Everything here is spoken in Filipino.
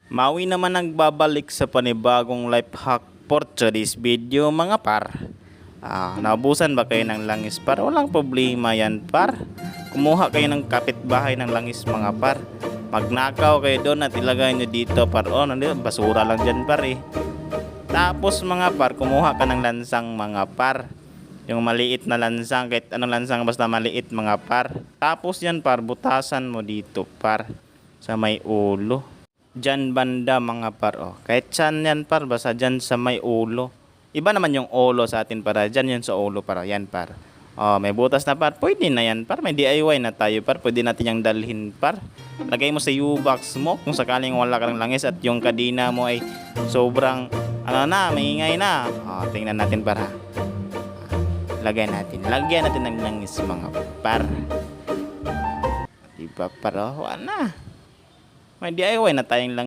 Maui naman nagbabalik sa panibagong life hack for today's video mga par. Naubusan ba kayo ng langis par? Walang problema yan par. Kumuha kayo ng kapitbahay ng langis mga par. Magnakaw kayo doon at ilagay nyo dito par. Basura lang dyan par eh. Tapos mga par, kumuha ka ng lansang mga par. Yung maliit na lansang, kahit anong lansang basta maliit mga par. Tapos yan par, butasan mo dito par. Sa may ulo. Diyan banda mga par. Kahit saan yan par, basta dyan sa may ulo. Iba naman yung ulo sa atin para. Dyan yun sa ulo para. Yan par. May butas na par. Pwede na yan par. May DIY na tayo par. Pwede natin yung dalhin par. Lagay mo sa U-box mo kung sakaling wala ka ng langis at yung kadina mo ay sobrang maingay na. Tingnan natin par ha. Lagyan natin ng langis mga par. Diba par? Wala na. May DIY na tayong langis.